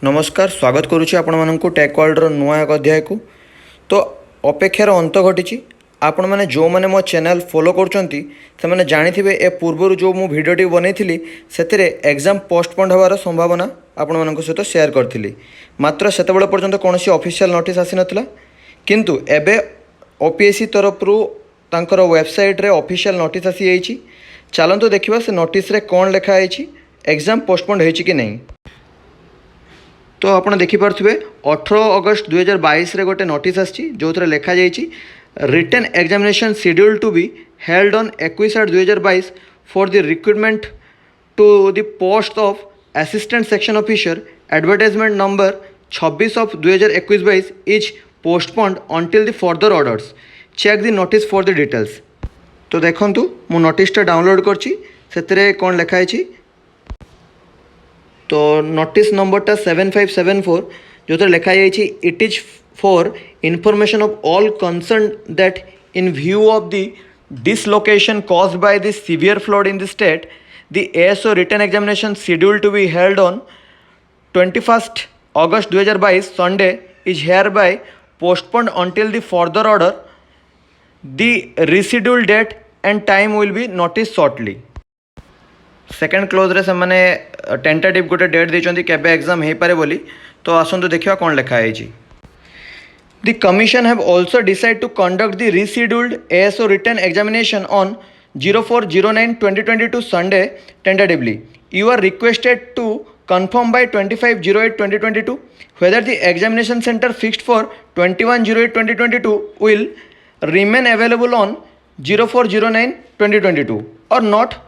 नमस्कार स्वागत करुच्ची आपण मानक टेक वर्ल्डर नुआ एक अध्याय को। तो अपेक्षार अंत घटी आपण मैंने जो मैंने मो चैनल फॉलो करछंती से मैंने जानिथिबे ए पूर्वर जो मु भिडियोटी बनैथिली सेतिरे एग्जाम पोस्टपोन होवार संभावना आपण मानक सहित शेयर करथिली। मात्र सेतेबेले पर्यंत कोनोसी ऑफिशियल नोटिस आसी नथिला, किंतु एबे ओपीएससी तरफरु तांकर वेबसाइट रे ऑफिशियल नोटिस आसी जाइछि। चलंतु देखिबा से नोटिस रे कोन लिखा आइछि, एग्जाम पोस्टपोन होइछि कि नहीं। तो आपड़ देखिपे 18 अगस्त 2022 रे गोटे नोटिस आसी जो लिखा जाइए written examination schedule to be held on 21/8/2022 for the recruitment to the post of assistant section officer advertisement number 26 of 2021-22 is postponed until the further orders. Check the notice for the details. तो देखूँ मु नोटिसटा download करते कौन लिखाई। तो notice नंबरटा 7574 जो लिखा जाइए it is for information of all concern that in view of the dislocation caused by the severe flood in the state the ASO written examination schedule to be held on 21 August 2022 Sunday is hereby postponed until the further order. The reschedule date and time will be notice shortly. Second clause रे से माने tentative गोटे date देइचंती केबे exam हे पारे बोली। तो आसंतु देखिबा कोन लिखा है। The commission have also decide to conduct the rescheduled ASO written examination on 04/09/2022 Sunday tentatively. You are requested to confirm by 25/08/2022 whether the examination center fixed for 21/08/2022 will remain available on 04/09/2022 or not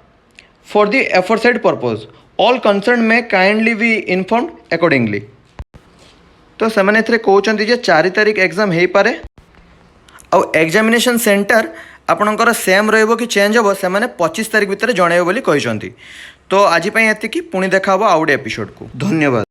for the aforesaid purpose. All concerned may kindly be informed accordingly. तो सेमाने एथरे कहउचंती जे 4 तारिख exam हे पारे आ examination centre आपणकर same रहइबो कि change होबो सेमाने 25 तारिख भितर जणाइबो बोली कहिसंती। तो आज पई एतिकी पुणी देखा हबो आउट एपिसोड को। धन्यवाद।